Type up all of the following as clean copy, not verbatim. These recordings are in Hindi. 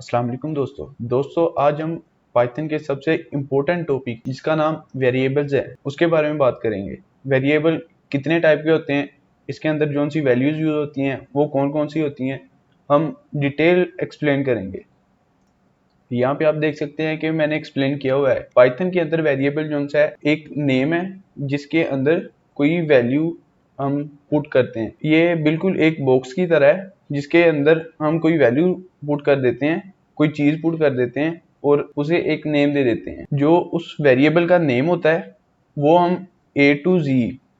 अस्सलाम वालेकुम दोस्तों आज हम पाइथन के सबसे इम्पोर्टेंट टॉपिक जिसका नाम वेरिएबल्स है उसके बारे में बात करेंगे। वेरिएबल कितने टाइप के होते हैं, इसके अंदर जो सी वैल्यूज यूज होती हैं वो कौन कौन सी होती हैं, हम डिटेल एक्सप्लेन करेंगे। यहाँ पे आप देख सकते हैं कि मैंने एक्सप्लेन किया हुआ है। पाइथन के अंदर वेरिएबल जो सा है एक नेम है जिसके अंदर कोई वैल्यू हम पुट करते हैं। ये बिल्कुल एक बॉक्स की तरह है जिसके अंदर हम कोई वैल्यू पुट कर देते हैं, कोई चीज पुट कर देते हैं और उसे एक नेम दे देते हैं। जो उस वेरिएबल का नेम होता है वो हम A to Z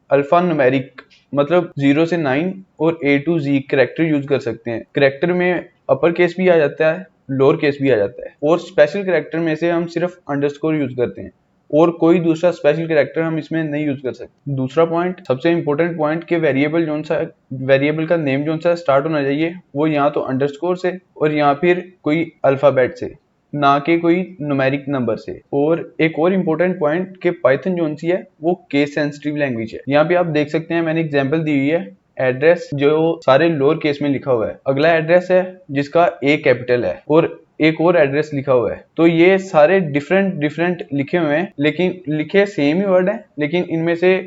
alpha numeric मतलब 0 से 9 और A to Z character use कर सकते हैं। करेक्टर में अपर केस भी आ जाता है, लोअर केस भी आ जाता है और स्पेशल करेक्टर में से हम सिर्फ अंडरस्कोर यूज करते हैं और कोई दूसरा स्पेशल करेक्टर हम इसमें नहीं यूज कर सकते। दूसरा पॉइंट, सबसे इंपॉर्टेंट पॉइंट कि वेरिएबल का नेम जो सा स्टार्ट होना चाहिए वो यहाँ तो अंडरस्कोर से और यहाँ फिर कोई अल्फाबेट से, ना कि कोई न्यूमेरिक नंबर से। और एक और इम्पोर्टेंट पॉइंट कि पाइथन जो सी है वो केस सेंसिटिव लैंग्वेज है। यहाँ पे आप देख सकते हैं मैंने एग्जांपल दी हुई है। एड्रेस जो सारे लोअर केस में लिखा हुआ है, अगला एड्रेस है जिसका A कैपिटल है और एक और एड्रेस लिखा हुआ है। तो ये सारे डिफरेंट लिखे हुए हैं, लेकिन लिखे सेम ही वर्ड है, लेकिन इनमें से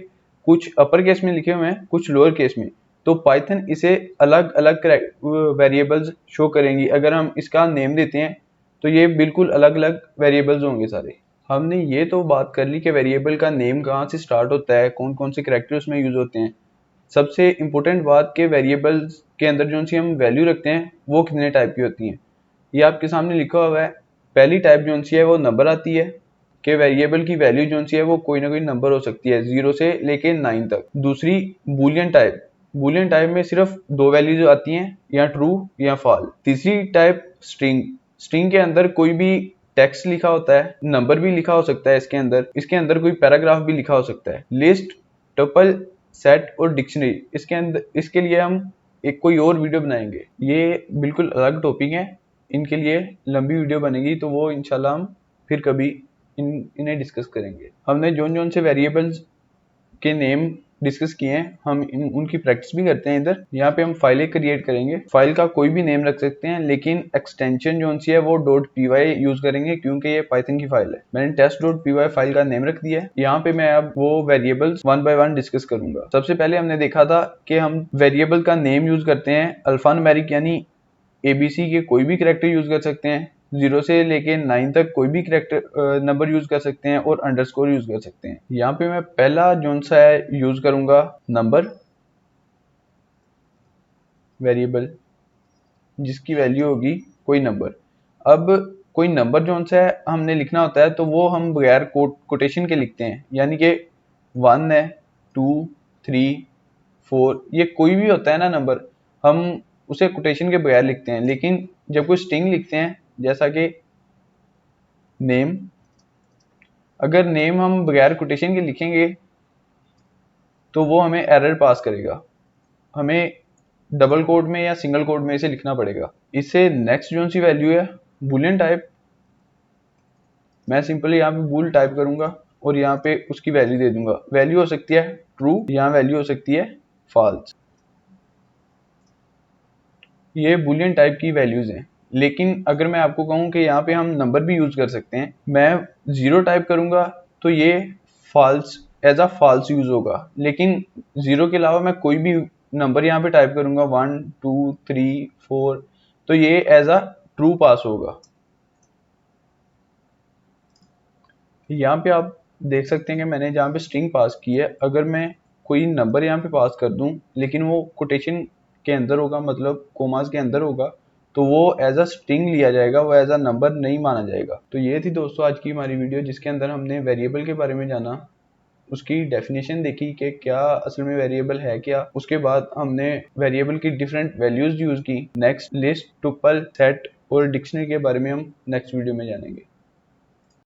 कुछ अपर केस में लिखे हुए हैं, कुछ लोअर केस में। तो पाइथन इसे अलग अलग वेरिएबल्स शो करेंगी। अगर हम इसका नेम देते हैं तो ये बिल्कुल अलग अलग वेरिएबल्स होंगे सारे। हमने ये तो बात कर ली कि वेरिएबल का नेम कहाँ से स्टार्ट होता है, कौन कौन से कैरेक्टर उसमें यूज होते हैं। सबसे इम्पोर्टेंट बात के वेरिएबल्स के अंदर जो सी हम वैल्यू रखते हैं वो कितने टाइप की होती हैं, ये आपके सामने लिखा हुआ है। पहली टाइप जो सी है वो नंबर आती है कि वेरिएबल की वैल्यू जो सी है वो कोई ना कोई नंबर हो सकती है 0 से लेके 9 तक। दूसरी बुलियन टाइप में सिर्फ दो वैल्यूज आती हैं, या ट्रू या फॉल्स। तीसरी टाइप स्ट्रिंग के अंदर कोई भी टेक्स्ट लिखा होता है, नंबर भी लिखा हो सकता है इसके अंदर कोई पैराग्राफ भी लिखा हो सकता है। लिस्ट, टपल, सेट और डिक्शनरी, इसके लिए हम एक कोई और वीडियो बनाएंगे। ये बिल्कुल अलग टॉपिक है, इनके लिए लंबी वीडियो बनेगी तो वो इंशाल्लाह हम फिर कभी इन्हें डिस्कस करेंगे। हमने जोन से वेरिएबल्स के नेम डिस्कस किए हैं, हम उनकी प्रैक्टिस भी करते हैं। इधर यहाँ पे हम फाइलें क्रिएट करेंगे। फाइल का कोई भी नेम रख सकते हैं, लेकिन एक्सटेंशन जो सी है वो .py यूज करेंगे क्योंकि ये पाइथन की फाइल है। मैंने test.py फाइल का नेम रख दिया है। यहाँ पे मैं अब वो variables one by one discuss करूंगा। सबसे पहले हमने देखा था कि हम वेरिएबल का नेम यूज करते हैं अल्फान्यूमेरिक यानी ABC के कोई भी कैरेक्टर यूज कर सकते हैं, 0 से लेके 9 तक कोई भी कैरेक्टर नंबर यूज कर सकते हैं और अंडरस्कोर यूज कर सकते हैं। यहाँ पे मैं पहला जोन सा है यूज करूंगा नंबर वेरिएबल जिसकी वैल्यू होगी कोई नंबर। अब कोई नंबर जोन सा है हमने लिखना होता है तो वो हम बगैर कोटेशन के लिखते हैं, यानी कि 1 है, 2, 3, 4, ये कोई भी होता है ना नंबर, हम उसे कोटेशन के बगैर लिखते हैं। लेकिन जब कोई स्ट्रिंग लिखते हैं जैसा कि नेम, अगर नेम हम बगैर कोटेशन के लिखेंगे तो वो हमें एरर पास करेगा, हमें डबल कोड में या सिंगल कोड में इसे लिखना पड़ेगा। इससे नेक्स्ट जो सी वैल्यू है बुलियन टाइप, मैं सिंपली यहाँ पे बुल टाइप करूंगा और यहाँ पे उसकी वैल्यू दे दूंगा। वैल्यू हो सकती है ट्रू, यहाँ वैल्यू हो सकती है फॉल्स। ये बुलियन टाइप की वैल्यूज हैं। लेकिन अगर मैं आपको कहूँ कि यहाँ पे हम नंबर भी यूज कर सकते हैं, मैं 0 टाइप करूंगा तो ये false as a false use होगा। लेकिन 0 के अलावा मैं कोई भी नंबर यहाँ पे टाइप करूंगा 1, 2, 3, 4, तो ये एज अ ट्रू पास होगा। यहाँ पे आप देख सकते हैं कि मैंने जहाँ पे स्ट्रिंग पास की है, अगर मैं कोई नंबर यहाँ पे पास कर दूं लेकिन वो कोटेशन के अंदर होगा, मतलब कोमास के अंदर होगा, तो वो एज अ स्ट्रिंग लिया जाएगा, वो एज अ नंबर नहीं माना जाएगा। तो ये थी दोस्तों आज की हमारी वीडियो जिसके अंदर हमने वेरिएबल के बारे में जाना, उसकी डेफिनेशन देखी कि क्या असल में वेरिएबल है क्या। उसके बाद हमने वेरिएबल की डिफरेंट वैल्यूज यूज की। नेक्स्ट लिस्ट, टुपल, सेट और डिक्शनरी के बारे में हम नेक्स्ट वीडियो में जानेंगे।